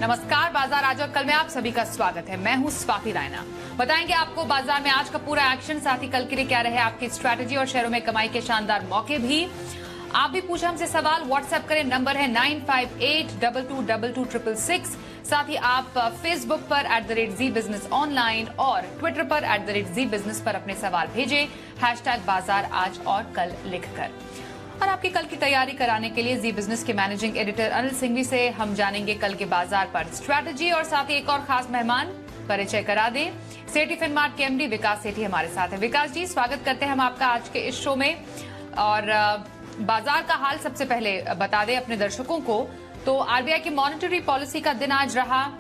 नमस्कार, बाजार आज और कल में आप सभी का स्वागत है। मैं हूं स्वाति रायना। बताएंगे आपको बाजार में आज का पूरा एक्शन, साथ ही कल के लिए क्या रहे आपकी स्ट्रैटेजी और शेयरों में कमाई के शानदार मौके भी। आप भी पूछे हमसे सवाल, व्हाट्सएप करें, नंबर है 9582226666। साथ ही आप फेसबुक पर @ZBusiness ऑनलाइन और ट्विटर पर @ZBusiness पर अपने सवाल भेजें, #बाजार आज और कल लिखकर। और आपकी कल की तैयारी कराने के लिए जी बिजनेस के मैनेजिंग एडिटर अनिल सिंघवी से हम जानेंगे कल के बाजार पर स्ट्रैटेजी, और साथ ही एक और खास मेहमान परिचय करा दें। सेठी फिनमार्ट के एमडी विकास सेठी हमारे साथ हैं। विकास जी, स्वागत करते हैं हम आपका आज के इस शो में। और बाजार का हाल सबसे पहले बता दें अपने दर्शकों को, तो आरबीआई की मॉनेटरी पॉलिसी का दिन आज रहा।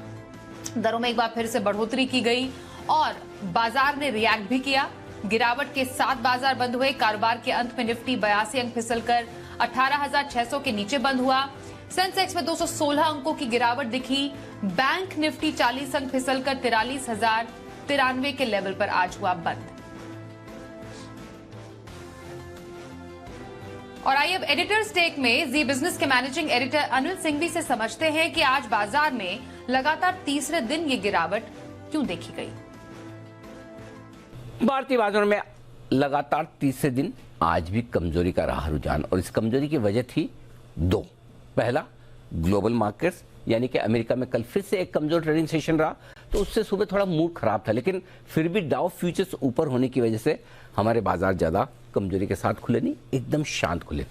दरों में एक बार फिर से बढ़ोतरी की गई और बाजार ने रिएक्ट भी किया। गिरावट के साथ बाजार बंद हुए। कारोबार के अंत में निफ्टी 82 अंक फिसलकर 18,600 के नीचे बंद हुआ। सेंसेक्स में 216 अंकों की गिरावट दिखी। बैंक निफ्टी 40 अंक फिसलकर 43,093 के लेवल पर आज हुआ बंद। और आइए अब एडिटर्स टेक में जी बिजनेस के मैनेजिंग एडिटर अनिल सिंघवी से समझते हैं कि आज बाजार में लगातार तीसरे दिन ये गिरावट क्यों देखी गई। भारतीय बाजारों में लगातार तीसरे दिन आज भी कमजोरी का रहा रुझान, और इस कमजोरी की वजह थी दो। पहला, ग्लोबल मार्केट्स, यानी कि अमेरिका में कल फिर से एक कमजोर ट्रेडिंग सेशन रहा, तो उससे सुबह थोड़ा मूड खराब था, लेकिन फिर भी डाउ फ्यूचर्स ऊपर होने की वजह से हमारे बाजार ज्यादा कमजोरी के साथ खुले नहीं, एकदम शांत खुले।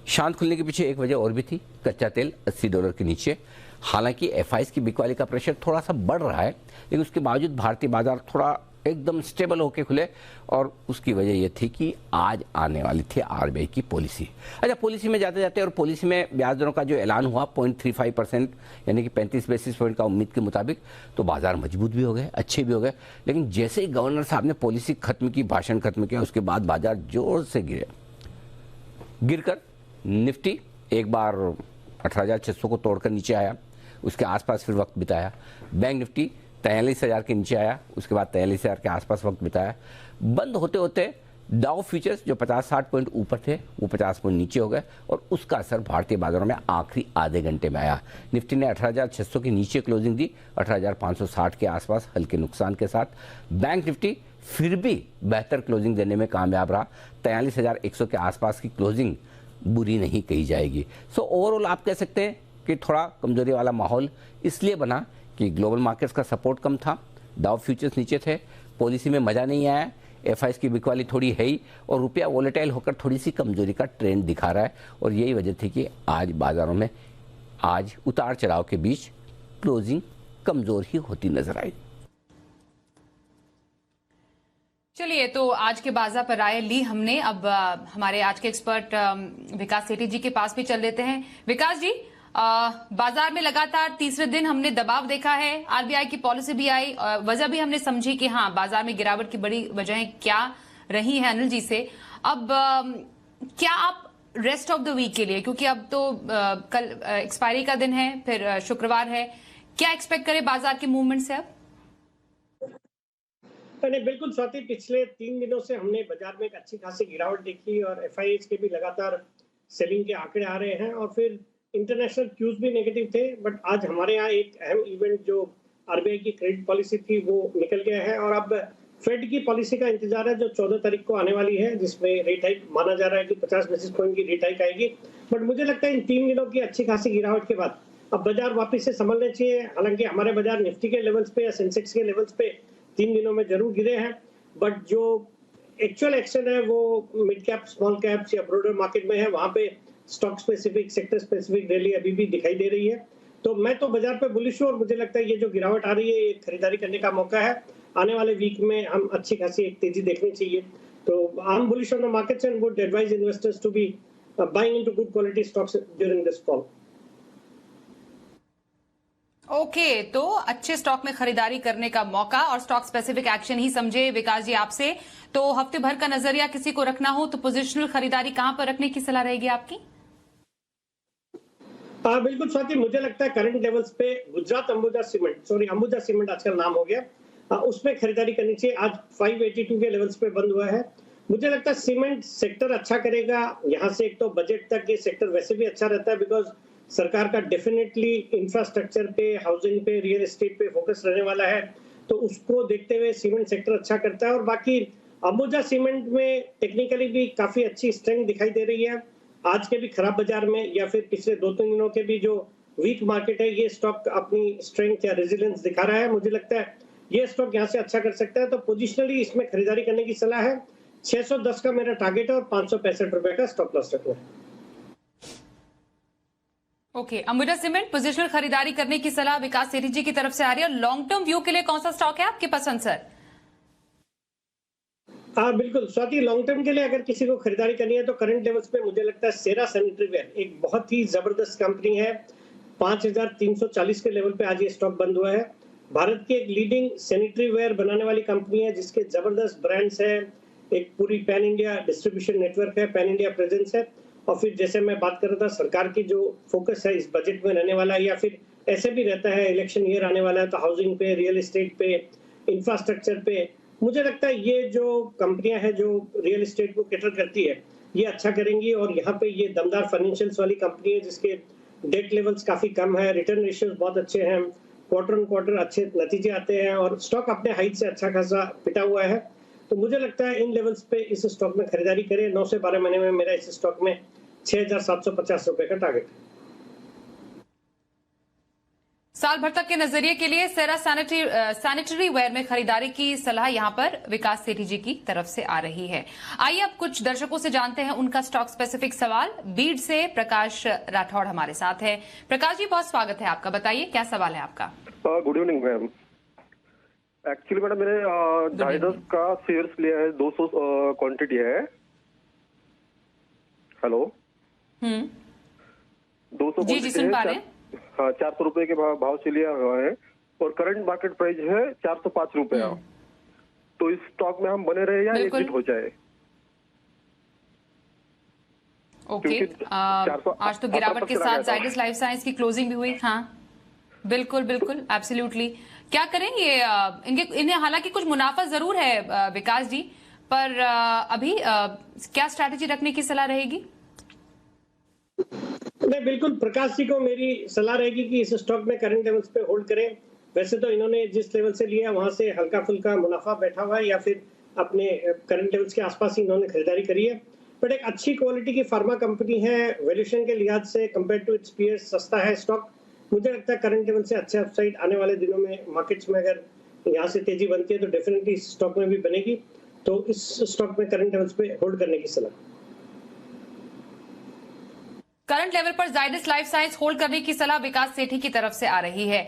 शांत खुलने के पीछे एक वजह और भी थी, कच्चा तेल $80 के नीचे। हालांकि एफआईएस की बिकवाली का प्रेशर थोड़ा सा बढ़ रहा है, लेकिन उसके बावजूद भारतीय बाजार थोड़ा एकदम स्टेबल होके खुले, और उसकी वजह यह थी कि आज आने वाली थी आरबीआई की पॉलिसी। अच्छा, पॉलिसी में जाते जाते और पॉलिसी में ब्याज दरों का जो ऐलान हुआ 0.35%, यानी कि 35 बेसिस पॉइंट का उम्मीद के मुताबिक, तो बाजार मजबूत भी हो गए, अच्छे भी हो गए। लेकिन जैसे ही गवर्नर साहब ने पॉलिसी खत्म की, भाषण खत्म किया, उसके बाद बाजार जोर से गिरकर निफ्टी एक बार 18,600 को तोड़कर नीचे आया, उसके आसपास फिर वक्त बिताया। बैंक निफ्टी 43,000 के नीचे आया, उसके बाद 43,000 के आसपास वक्त बिताया। बंद होते होते डाउ फ्यूचर्स जो 50-60 पॉइंट ऊपर थे, वो 50 पॉइंट नीचे हो गए, और उसका असर भारतीय बाजारों में आखिरी आधे घंटे में आया। निफ्टी ने 18,600 के नीचे क्लोजिंग दी, 18,560 के आसपास हल्के नुकसान के साथ। बैंक निफ्टी फिर भी बेहतर क्लोजिंग देने में कामयाब रहा, 43,100 के आसपास की क्लोजिंग बुरी नहीं कही जाएगी। सो ओवरऑल आप कह सकते हैं कि थोड़ा कमजोरी वाला माहौल इसलिए बना कि ग्लोबल मार्केट्स का सपोर्ट कम था, डाउ फ्यूचर्स नीचे थे, पॉलिसी में मजा नहीं आया, एफआईएस की बिकवाली थोड़ी है ही, और रुपया वोलेटाइल होकर थोड़ी सी कमजोरी का ट्रेंड दिखा रहा है। और यही वजह थी कि आज बाजारों में आज उतार चढ़ाव के बीच क्लोजिंग कमजोर ही होती नजर आई। चलिए, तो आज के बाजार पर राय ली हमने। अब हमारे आज के एक्सपर्ट विकास सेठी जी के पास भी चल लेते हैं। विकास जी, बाजार में लगातार तीसरे दिन हमने दबाव देखा है, आरबीआई की पॉलिसी भी आई, वजह भी हमने समझी कि हाँ, बाजार में गिरावट की बड़ी वजहें क्या रही हैं अनिल जी से। अब क्या आप रेस्ट ऑफ द वीक के लिए, क्योंकि अब तो कल एक्सपायरी का दिन है, फिर शुक्रवार है, क्या एक्सपेक्ट करें बाजार के मूवमेंट से अब? नहीं, बिल्कुल स्वाति, पिछले 3 दिनों से हमने बाजार में एक अच्छी खासी गिरावट देखी, और एफआईएस के भी लगातार सेलिंग के आंकड़े आ रहे हैं, और फिर इंटरनेशनल क्यूज भी नेगेटिव थे। बट आज हमारे यहाँ एक अहम इवेंट जो आरबीआई की क्रेडिट पॉलिसी थी वो निकल गया है, और अब फेड की पॉलिसी का इंतजार है जो 14 तारीख को आने वाली है, जिसमें रेट हाइक माना जा रहा है कि 50 बेसिस पॉइंट की रेट हाइक आएगी। बट मुझे लगता है इन 3 दिनों की अच्छी खासी गिरावट के बाद अब बाजार वापिस से संभलने चाहिए। हालांकि हमारे बाजार निफ्टी के लेवल्स पे या सेंसेक्स के लेवल्स पे 3 दिनों में जरूर गिरे हैं, बट जो एक्चुअल एक्शन है वो मिड कैप, स्मॉल कैप्स या ब्रॉडर मार्केट में है, वहां पे stock specific, sector specific rally अभी भी दिखाई दे रही है। तो मैं तो बाजार पे बुलिश हूं, और मुझे लगता है ये जो गिरावट आ रही है ये खरीदारी करने का मौका है। आने वाले वीक में हम अच्छी खासी एक तेजी देखनी चाहिए। तो I am bullish on the markets and would advise investors to be buying into good quality stocks during this fall. Okay, तो अच्छे स्टॉक में खरीदारी करने का मौका और स्टॉक स्पेसिफिक एक्शन ही समझे विकास जी आपसे। तो हफ्ते भर का नजरिया किसी को रखना हो तो पोजिशनल खरीदारी कहां पर रखने की सलाह रहेगी आपकी? बिल्कुल स्वाति, मुझे लगता है करंट लेवल्स पे गुजरात अंबुजा सीमेंट आजकल नाम हो गया, उसमें खरीदारी करनी चाहिए। आज 582 के लेवल्स पे बंद हुआ है। मुझे लगता है सीमेंट सेक्टर अच्छा करेगा। यहाँ से एक तो बजट तक ये सेक्टर वैसे भी अच्छा रहता है, बिकॉज सरकार का डेफिनेटली इंफ्रास्ट्रक्चर पे, हाउसिंग पे, रियल एस्टेट पे फोकस रहने वाला है, तो उसको देखते हुए सीमेंट सेक्टर अच्छा करता है। और बाकी अंबुजा सीमेंट में टेक्निकली भी काफी अच्छी स्ट्रेंथ दिखाई दे रही है। आज के भी खराब बाजार में या फिर पिछले 2-3 दिनों के भी जो वीक मार्केट है, ये स्टॉक अपनी स्ट्रेंथ या रेजिलियंस दिखा रहा है। मुझे लगता है ये स्टॉक यहाँ से अच्छा कर सकता है, तो पोजिशनली इसमें खरीदारी करने की सलाह है। 610 का मेरा टारगेट है और 565 रुपए का स्टॉप लॉस रखना है। ओके, अंबुजा सीमेंट पोजिशनल खरीदारी करने की सलाह विकास सेठी जी की तरफ से आ रही है। और लॉन्ग टर्म व्यू के लिए कौन सा स्टॉक है आपकी पसंद सर? हाँ बिल्कुल स्वाति, लॉन्ग टर्म के लिए अगर किसी को खरीदारी करनी है तो करंट लेवल्स पे मुझे लगता है सेरा सैनिटरी वेयर एक बहुत ही जबरदस्त कंपनी है। 5340 के लेवल पे आज ये स्टॉक बंद हुआ है। भारत की एक लीडिंग सैनिटरी वेयर बनाने वाली कंपनी है, जिसके जबरदस्त ब्रांड्स है, एक पूरी पैन इंडिया डिस्ट्रीब्यूशन नेटवर्क है, पैन इंडिया प्रेजेंस है। और फिर जैसे मैं बात कर रहा था, सरकार की जो फोकस है इस बजट में रहने वाला है, या फिर ऐसे भी रहता है इलेक्शन ईयर आने वाला है, तो हाउसिंग पे, रियल एस्टेट पे, इंफ्रास्ट्रक्चर पे मुझे लगता है ये जो कंपनियां हैं जो रियल एस्टेट को कैटर करती है, ये अच्छा करेंगी। और यहाँ पे ये दमदार फाइनेंशियल्स वाली कंपनी है, जिसके डेट लेवल्स काफी कम है, रिटर्न रेशियोज बहुत अच्छे हैं, क्वार्टर ऑन क्वार्टर अच्छे नतीजे आते हैं और स्टॉक अपने हाइट से अच्छा खासा पिटा हुआ है। तो मुझे लगता है इन लेवल्स पे इस स्टॉक में खरीदारी करें। 9 से 12 महीने में मेरा इस स्टॉक में 6,750 रुपए का टारगेट है। साल भर तक के नजरिए के लिए सेरा सैनिटरी वेयर में खरीदारी की सलाह यहां पर विकास सेठी जी की तरफ से आ रही है। आइए अब कुछ दर्शकों से जानते हैं उनका स्टॉक स्पेसिफिक सवाल। बीड से प्रकाश राठौड़ हमारे साथ है। प्रकाश जी, बहुत स्वागत है आपका, बताइए क्या सवाल है आपका? Good evening ma'am. Actually madam मैंने जायडस का शेयर्स लिया है, 200 क्वांटिटी है। हेलो 200 जी सुन पा रहे हैं। हाँ, 400 रुपए के भाव से लिया हुआ है और करंट मार्केट प्राइस है 405 रुपया। तो इस स्टॉक में हम बने रहे या एग्जिट हो जाए? ओके, आज तो गिरावट के साथ जायडस लाइफ साइंस की क्लोजिंग भी हुई। हाँ बिल्कुल बिल्कुल, एब्सोल्युटली। क्या करें ये इन्हें हालांकि कुछ मुनाफा जरूर है विकास जी, पर अभी क्या स्ट्रैटेजी रखने की सलाह रहेगी? नहीं, बिल्कुल प्रकाश जी को मेरी सलाह रहेगी कि इस स्टॉक में करंट लेवल्स पे होल्ड करें। वैसे तो इन्होंने जिस लेवल से लिया वहां से हल्का फुल्का मुनाफा बैठा हुआ है, या फिर अपने करंट लेवल्स के आसपास ही इन्होंने खरीदारी करी है। बट एक अच्छी क्वालिटी की फार्मा कंपनी है, वैल्यूएशन के लिहाज से कंपेयर टू इट्स पीयर्स सस्ता है स्टॉक। मुझे लगता है करंट लेवल से अच्छे अपसाइड आने वाले दिनों में मार्केट्स में अगर यहाँ से तेजी बनती है तो डेफिनेटली इस स्टॉक में भी बनेगी। तो इस स्टॉक में करंट लेवल्स पे होल्ड करने की सलाह। करंट लेवल पर जायडस लाइफ साइंस होल्ड करने की सलाह विकास सेठी की तरफ से आ रही है।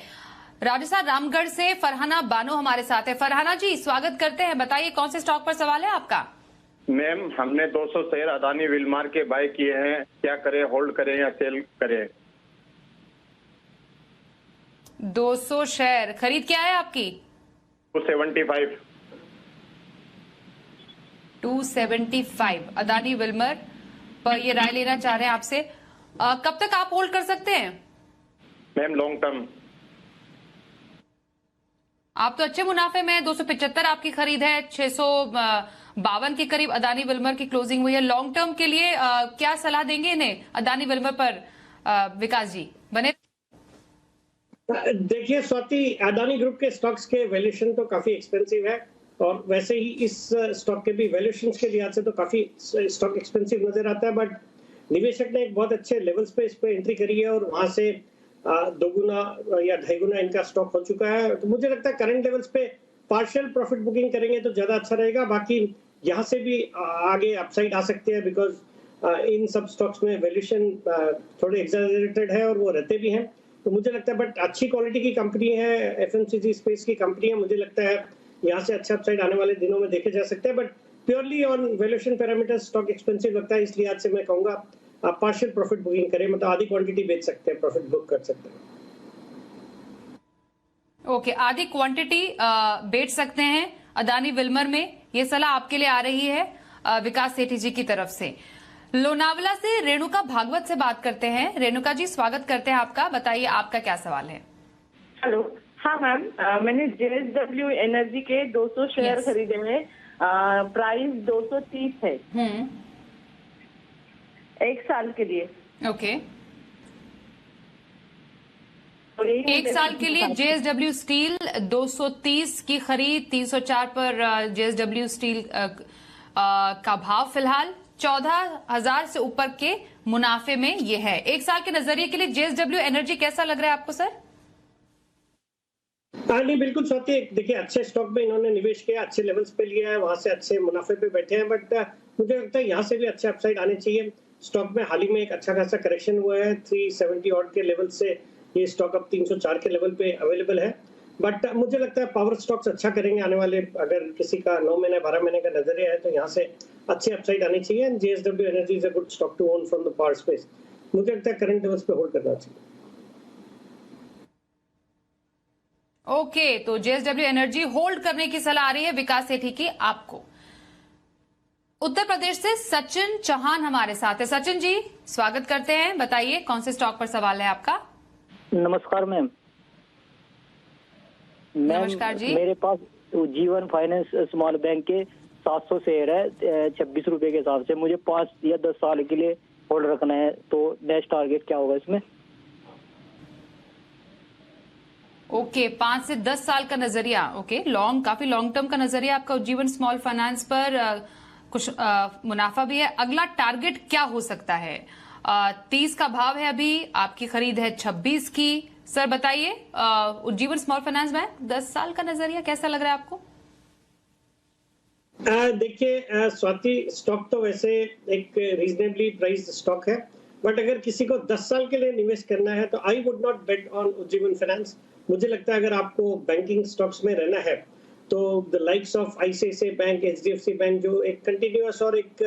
राजस्थान रामगढ़ से फरहाना बानो हमारे साथ है। फरहाना जी, स्वागत करते हैं, बताइए कौन से स्टॉक पर सवाल है आपका? मैम, हमने 200 शेयर अदानी विलमार के बाय किए हैं, क्या करें, होल्ड करें या सेल करें? 200 शेयर खरीद क्या है आपकी? 275 275 अदानी विल्मर पर ये राय लेना चाह रहे हैं आपसे। कब तक आप होल्ड कर सकते हैं? Ma'am long term. आप तो अच्छे मुनाफे में, 275 आपकी खरीद है, 652 के करीब अदानी विल्मर की क्लोजिंग हुई है। लॉन्ग टर्म के लिए क्या सलाह देंगे इन्हें अदानी विल्मर पर विकास जी? बने देखिए स्वाति, अदानी ग्रुप के स्टॉक्स के वैल्यूएशन तो काफी एक्सपेंसिव है, और वैसे ही इस स्टॉक के भी वैल्यूएशंस के लिहाज से तो काफी स्टॉक एक्सपेंसिव नजर आता है। बट निवेशक ने एक बहुत अच्छे लेवल्स पे इस पे एंट्री करी है और वहां से 2 गुना या 2.5 गुना इनका स्टॉक हो चुका है। तो मुझे लगता है करंट लेवल्स पे पार्शियल प्रॉफिट बुकिंग करेंगे तो ज्यादा अच्छा रहेगा। बाकी यहाँ से भी आगे अपसाइड आ सकते हैं, बिकॉज इन सब स्टॉक्स में वैल्यूएशन थोड़े एग्जैजरेटेड है और वो रहते भी हैं। तो मुझे लगता है बट अच्छी क्वालिटी की कंपनी है, एफएमसीजी स्पेस की कंपनी है, मुझे लगता है यहाँ से अच्छा अपसाइड आने वाले दिनों में देखे जा सकते हैं। But purely on valuation parameters stock expensive लगता है, इसलिए आज से मैं कहूंगा आप पार्शियल प्रॉफिट बुकिंग करें, मतलब आधी क्वांटिटी बेच सकते हैं, प्रॉफिट बुक कर सकते हैं। ओके, आधी क्वांटिटी बेच सकते हैं अदानी विल्मर में, ये सलाह आपके लिए आ रही है विकास सेठी जी की तरफ से। लोनावला से रेणुका भागवत से बात करते हैं। रेणुका जी, स्वागत करते हैं आपका, बताइए आपका क्या सवाल है? हेलो, हाँ मैम, मैंने JSW एनर्जी के 200 शेयर खरीदे हैं, प्राइस 230 है 1 साल के लिए। ओके, तो यही एक साल के लिए जेएसडब्ल्यू स्टील 230 की खरीद, 304 पर जेएसडब्ल्यू स्टील का भाव फिलहाल 14,000 से ऊपर के मुनाफे में ये है। एक साल के नजरिए के लिए जेएसडब्ल्यू एनर्जी कैसा लग रहा है आपको सर? नहीं, बिल्कुल स्वाति, देखिए अच्छे स्टॉक में इन्होंने निवेश किया, अच्छे लेवल्स पे लिया है, वहां से अच्छे मुनाफे पे बैठे हैं, बट मुझे लगता है यहाँ से भी अच्छे अपसाइड आने चाहिए। स्टॉक में हाल ही में एक अच्छा खासा करेक्शन हुआ है, 370 ऑड के लेवल से ये स्टॉक अब 304 के लेवल पे अवेलेबल है, बट मुझे लगता है पावर स्टॉक्स अच्छा करेंगे आने वाले, अगर किसी का 9 महीने 12 महीने का नजरिया है तो यहाँ से अच्छे अपसाइड आनी चाहिए। And JSW Energy is a good stock to own from the power space. मुझे लगता है करंट लेवल्स पे होल्ड करना चाहिए। ओके, तो जेएसडब्ल्यू एनर्जी होल्ड करने की सलाह आ रही है विकास सेठी की आपको। उत्तर प्रदेश से सचिन चौहान हमारे साथ है। सचिन जी, स्वागत करते हैं, बताइए कौन से स्टॉक पर सवाल है आपका? नमस्कार मैम। नमस्कार जी। मेरे पास जीवन फाइनेंस स्मॉल बैंक के 700 शेयर है 26 रुपए के हिसाब से। मुझे 5 या 10 साल के लिए होल्ड रखना है, तो नेक्स्ट टारगेट क्या होगा इसमें? ओके, 5 से 10 साल का नजरिया। ओके, काफी लॉन्ग टर्म का नजरिया आपका उज्जीवन स्मॉल फाइनेंस पर। कुछ मुनाफा भी है। अगला टारगेट क्या हो सकता है? 30 का भाव है अभी, आपकी खरीद है 26 की। सर बताइए, उज्जीवन स्मॉल फाइनेंस बैंक 10 साल का नजरिया कैसा लग रहा है आपको? देखिए स्वाति, स्टॉक तो वैसे एक रीजनेबली प्राइस्ड स्टॉक है, बट अगर किसी को 10 साल के लिए निवेश करना है तो I would not bet on Ujjivan finance. मुझे लगता है अगर आपको बैंकिंग स्टॉक्स में रहना है तो the likes of ICICI bank, HDFC bank, जो एक कंटिन्यूअस और एक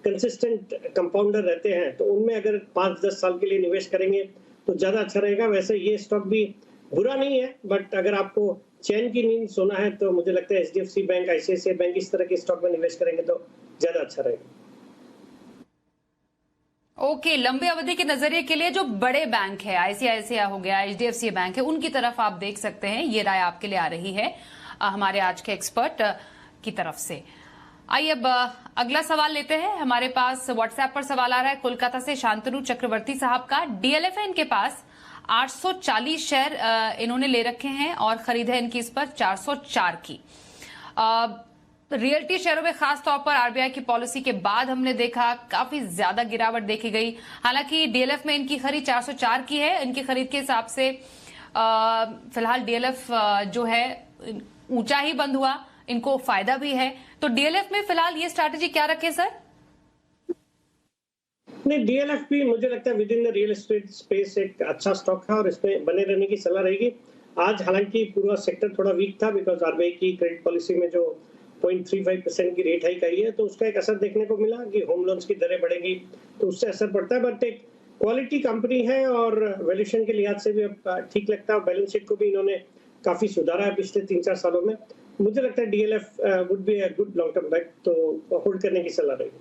कंसिस्टेंट कंपाउंडर रहते हैं, तो उनमें अगर 5-10 साल के लिए निवेश करेंगे तो ज्यादा अच्छा रहेगा। वैसे ये स्टॉक भी बुरा नहीं है, बट अगर आपको चैन की नींद सोना है तो मुझे लगता है एचडीएफसी बैंक, आईसीआईसीआई बैंक, इस तरह के स्टॉक में निवेश करेंगे तो ज्यादा अच्छा रहेगा। ओके, लंबे अवधि के नजरिए के लिए जो बड़े बैंक है, आईसीआईसीआई हो गया, एचडीएफसी बैंक है, उनकी तरफ आप देख सकते हैं। ये राय आपके लिए आ रही है हमारे आज के एक्सपर्ट की तरफ से। आइए अब अगला सवाल लेते हैं। हमारे पास व्हाट्सएप पर सवाल आ रहा है कोलकाता से शांतनु चक्रवर्ती साहब का। डीएलएफ है इनके पास, 840 शेयर इन्होंने ले रखे हैं और खरीद है इनकी इस पर 404 की। रियल्टी शेयरों में खास तौर पर आरबीआई की पॉलिसी के बाद हमने देखा काफी ज्यादा गिरावट देखी गई। हालांकि डीएलएफ में इनकी खरीद 404 की है। इनकी खरीद के हिसाब से फिलहाल डीएलएफ जो है ऊंचा ही बंद हुआ, इनको फायदा भी है। तो डीएलएफ में फिलहाल ये स्ट्रैटेजी क्या रखे सर? नहीं, डीएलएफ भी मुझे लगता है with in the real estate space एक अच्छा स्टॉक है और इसमें बने रहने की सलाह रहेगी। आज हालांकि पूरा सेक्टर थोड़ा वीक था बिकॉज आरबीआई की क्रेडिट पॉलिसी में जो 0.35% की रेट हाइक आई है, तो उसका एक असर देखने को मिला कि होम लोन्स की दरें बढ़ेगी तो उससे असर पड़ता है। बट एक क्वालिटी कंपनी है और वैल्यूएशन के लिहाज से भी अब ठीक लगता है। बैलेंस शीट को भी इन्होंने काफी सुधारा है पिछले 3-4 सालों में। मुझे लगता है DLF would be a good long term back, तो होल्ड करने की सलाह रहेगी।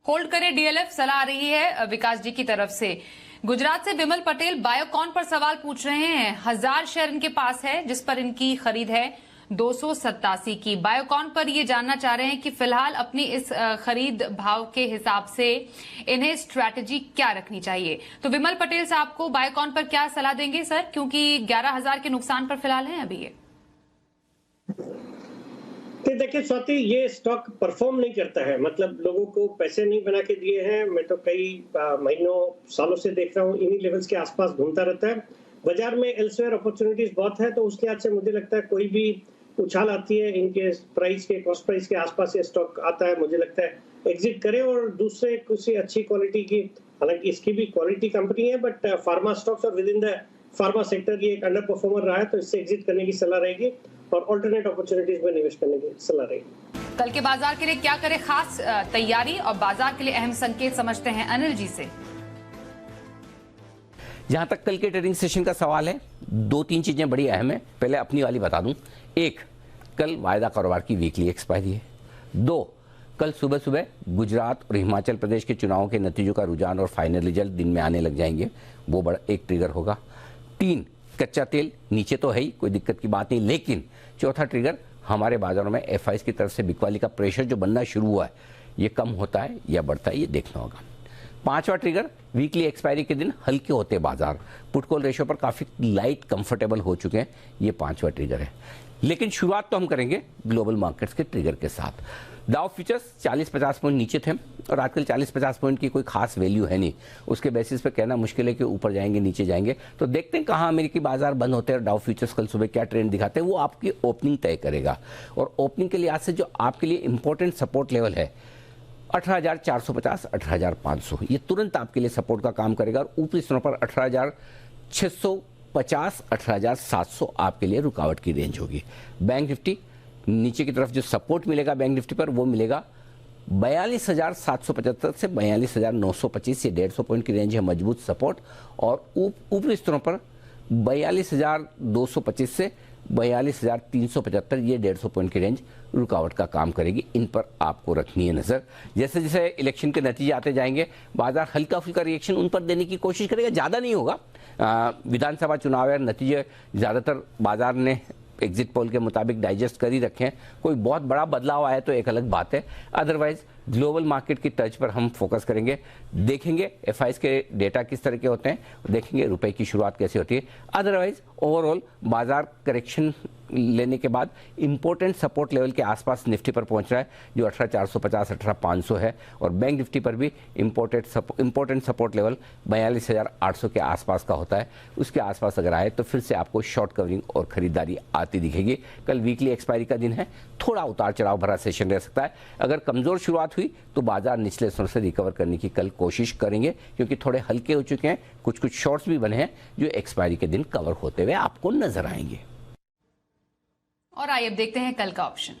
होल्ड करें डीएलएफ, सलाह आ रही है विकास जी की तरफ से। गुजरात से विमल पटेल बायोकॉन पर सवाल पूछ रहे हैं। 1000 शेयर इनके पास है जिस पर इनकी खरीद है 287 की। बायोकॉन पर ये जानना चाह रहे हैं कि फिलहाल अपनी इस खरीद भाव के हिसाब से इन्हें स्ट्रैटेजी क्या रखनी चाहिए। तो विमल पटेल साहब को बायोकॉन पर क्या सलाह देंगे सर, क्योंकि 11,000 के नुकसान पर फिलहाल है अभी ये? देखिए स्वाति, ये स्टॉक परफॉर्म नहीं करता है, मतलब लोगों को पैसे नहीं बना के दिए हैं। मैं तो कई महीनों सालों से देख रहा हूँ इन्हीं लेवल्स के आसपास घूमता रहता है। बाजार में एल्सवेयर अपॉर्चुनिटीज बहुत है, तो उसके लिहाज से मुझे लगता है कोई भी उछाल आती है इनके प्राइस के, कॉस्ट प्राइस के आसपास ये स्टॉक आता है, मुझे लगता है एग्जिट करें। और दूसरे किसी अच्छी क्वालिटी की, हालांकि इसकी भी क्वालिटी कंपनी है, बट फार्मा स्टॉक्स और with in the pharma sector ये एक अंडर परफॉर्मर रहा है, तो इससे एग्जिट करने की सलाह रहेगी और ऑल्टरनेट अपॉर्चुनिटीज में निवेश करने की सलाह रहेगी। कल के बाजार के लिए क्या करें, खास तैयारी और बाजार के लिए अहम संकेत समझते हैं अनिल जी से। जहां तक कल के ट्रेडिंग सेशन का सवाल है, 2-3 चीजें बड़ी अहम है। पहले अपनी वाली बता दूं। 1, कल वायदा कारोबार की वीकली एक्सपायरी है। 2, कल सुबह सुबह गुजरात और हिमाचल प्रदेश के चुनावों के नतीजों का रुझान और फाइनल रिजल्ट दिन में आने लग जाएंगे, वो बड़ा एक ट्रिगर होगा। 3, कच्चा तेल नीचे तो है ही, कोई दिक्कत की बात नहीं, लेकिन चौथा ट्रिगर हमारे बाजारों में एफआईज की तरफ से बिकवाली का प्रेशर जो बनना शुरू हुआ है, ये कम होता है या बढ़ता है, ये देखना होगा। पांचवा ट्रिगर, वीकली एक्सपायरी के दिन हल्के होते बाजार, पुट कॉल रेशियो पर काफी लाइट कंफर्टेबल हो चुके हैं, ये पांचवा ट्रिगर है। लेकिन शुरुआत तो हम करेंगे ग्लोबल मार्केट्स के ट्रिगर के साथ। डाउ फ्यूचर्स 40-50 पॉइंट नीचे थे और आजकल 40-50 पॉइंट की कोई खास वैल्यू है नहीं, उसके बेसिस पे कहना मुश्किल है कि ऊपर जाएंगे नीचे जाएंगे। तो देखते हैं कहाँ अमेरिकी बाजार बंद होते हैं और डाउ फ्यूचर्स कल सुबह क्या ट्रेंड दिखाते हैं, वो आपकी ओपनिंग तय करेगा। और ओपनिंग के लिहाज से जो आपके लिए इंपॉर्टेंट सपोर्ट लेवल है 18,450, 18,500, ये तुरंत आपके लिए सपोर्ट का काम करेगा और ऊपरी स्तरों पर 18,650, 18,700 आपके लिए रुकावट की रेंज होगी। बैंक निफ्टी नीचे की तरफ जो सपोर्ट मिलेगा बैंक निफ्टी पर वो मिलेगा 42,775 से 42,925, ये 150 पॉइंट की रेंज है मजबूत सपोर्ट। और ऊपरी स्तरों पर 42,225 से 42,375, ये 150 पॉइंट की रेंज रुकावट का काम करेगी। इन पर आपको रखनी है नजर। जैसे जैसे इलेक्शन के नतीजे आते जाएंगे बाजार हल्का फुल्का रिएक्शन उन पर देने की कोशिश करेगा, ज़्यादा नहीं होगा। विधानसभा चुनाव है, नतीजे ज़्यादातर बाजार ने एग्जिट पोल के मुताबिक डाइजेस्ट कर ही रखे हैं, कोई बहुत बड़ा बदलाव आया तो एक अलग बात है। अदरवाइज ग्लोबल मार्केट की टच पर हम फोकस करेंगे, देखेंगे एफआईज के डेटा किस तरह के होते हैं, देखेंगे रुपए की शुरुआत कैसे होती है। अदरवाइज ओवरऑल बाजार करेक्शन लेने के बाद इंपॉर्टेंट सपोर्ट लेवल के आसपास निफ्टी पर पहुंच रहा है जो 18,450, 18,500 है। और बैंक निफ्टी पर भी इंपॉर्टेंट सपोर्ट लेवल 42,800 के आसपास का होता है, उसके आसपास अगर आए तो फिर से आपको शॉर्ट कवरिंग और खरीदारी आती दिखेगी। कल वीकली एक्सपायरी का दिन है, थोड़ा उतार चढ़ाव भरा सेशन रह सकता है। अगर कमजोर शुरुआत हुई तो बाजार निचले स्तर से रिकवर करने की कल कोशिश करेंगे, क्योंकि थोड़े हल्के हो चुके हैं, कुछ शॉर्ट्स भी बने हैं जो एक्सपायरी के दिन कवर होते हुए आपको नजर आएंगे। और आइए अब देखते हैं कल का ऑप्शन।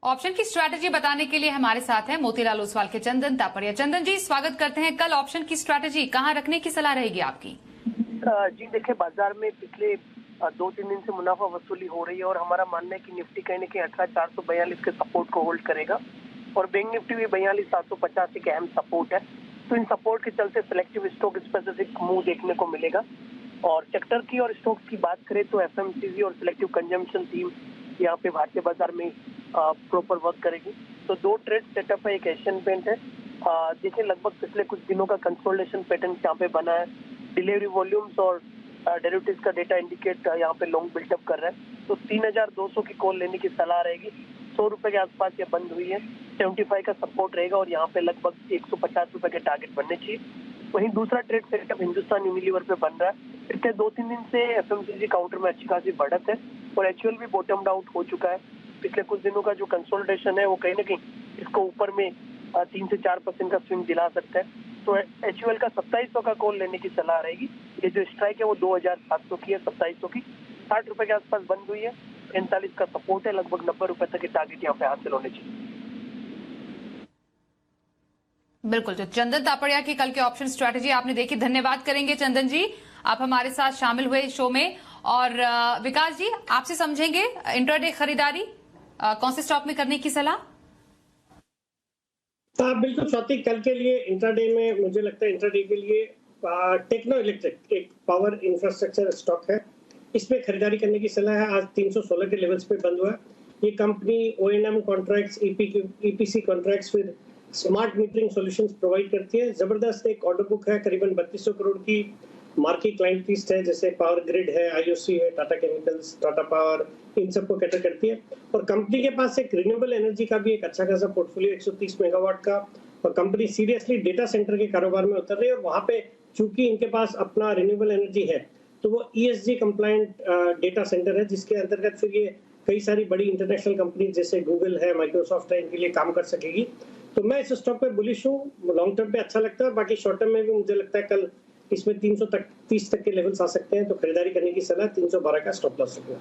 ऑप्शन की स्ट्रैटेजी बताने के लिए हमारे साथ हैं मोतीलाल ओसवाल के चंदन तापड़िया। चंदन जी, स्वागत करते हैं। कल ऑप्शन की स्ट्रैटेजी कहां रखने की सलाह रहेगी आपकी? जी देखिए, बाजार में पिछले 2-3 दिन से मुनाफा वसूली हो रही है और हमारा मानना है कि निफ्टी कहीं न कहीं 18,442 के सपोर्ट को होल्ड करेगा और बैंक निफ्टी भी 42,750 के अहम सपोर्ट है। तो इन सपोर्ट के चलते सिलेक्टिव स्टॉक स्पेसिफिक मूव देखने को मिलेगा। और सेक्टर की और स्टॉक्स की बात करें तो एफएमसीजी और सिलेक्टिव कंजम्पशन थीम यहाँ पे भारतीय बाजार में प्रॉपर वर्क करेगी। तो 2 ट्रेड सेटअप है, एक एशियन पेंट है। देखिए लगभग पिछले कुछ दिनों का कंसोलिडेशन पैटर्न यहाँ पे बना है। डिलीवरी वॉल्यूम्स और डेरिवेटिव्स का डेटा इंडिकेट यहाँ पे लॉन्ग बिल्डअप कर रहा है। तो 3,200 की कॉल लेने की सलाह रहेगी। 100 रुपए के आसपास ये बंद हुई है, 75 का सपोर्ट रहेगा और यहाँ पे लगभग 150 रुपए के टारगेट बनने चाहिए। वहीं दूसरा ट्रेड सेटअप हिंदुस्तान यूनिलीवर पे बन रहा है। पिछले 2-3 दिन से एफएमसीजी काउंटर में अच्छी खासी बढ़त है और एचयूएल भी बॉटम्ड आउट हो चुका है। पिछले कुछ दिनों का जो कंसोलिडेशन है वो कहीं ना कहीं इसको ऊपर में 3 से 4% का स्विंग दिला सकता है। तो एचयूएल का 2700 का कॉल लेने की सलाह रहेगी। ये जो स्ट्राइक है वो 2,700 की है, 2700 की 60 रुपए के आसपास बंद हुई है। 45 का सपोर्ट है, लगभग 90 रुपए तक के टारगेट यहाँ पे हासिल होने चाहिए। बिल्कुल, तो चंदन तापड़िया की कल के ऑप्शन स्ट्रैटेजी आपने देखी। धन्यवाद करेंगे चंदन जी, आप हमारे साथ शामिल हुए शो में। और विकास जी, आपसे समझेंगे इंट्राडे खरीदारी कौन से स्टॉक में करने की सलाह? हाँ बिल्कुल स्वाति, कल के लिए इंट्राडे में मुझे लगता है इंट्राडे के लिए टेक्नो इलेक्ट्रिक एक पावर इंफ्रास्ट्रक्चर स्टॉक है, इसमें खरीदारी करने की सलाह है। आज 316 के लेवल्स पे बंद हुआ। ये company O&M contracts, EPC contracts with smart metering solutions provide करती है। जबरदस्त एक ऑर्डर बुक है, करीबन 3200 करोड़ की। मार्की क्लाइंट लिस्ट है, जैसे पावर ग्रिड है, आईओसी है, टाटा केमिकल्स, टाटा पावर, इन सबको कैटर करती है। और कंपनी के पास एक रिन्यूएबल एनर्जी का भी एक अच्छा खासा पोर्टफोलियो 130 मेगावाट का। और कंपनी सीरियसली डेटा सेंटर के कारोबार में उतर रही है और वहां पे चूंकि इनके पास अपना रिन्यूएबल एनर्जी है तो वो ESG कंप्लायंट डेटा सेंटर है, जिसके अंतर्गत फिर ये कई सारी बड़ी इंटरनेशनल कंपनी जैसे गूगल है, माइक्रोसॉफ्ट है, इनके लिए काम कर सकेगी। तो मैं इस स्टॉक पे बुलिश हूँ, लॉन्ग टर्म पे अच्छा लगता है। बाकी शॉर्ट टर्म में भी मुझे लगता है कल इसमें 330 तक के लेवल्स आ सकते हैं, तो खरीदारी करने की सलाह 312 का स्टॉप लॉस रखना।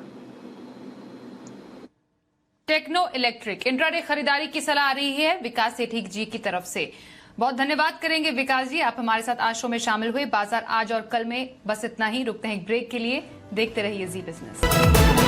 टेक्नो इलेक्ट्रिक इंट्राडे खरीदारी की सलाह आ रही है विकास सेठिक जी की तरफ से। बहुत धन्यवाद करेंगे विकास जी, आप हमारे साथ आज शो में शामिल हुए। बाजार आज और कल में बस इतना ही, रुकते हैं एक ब्रेक के लिए। देखते रहिए जी बिजनेस।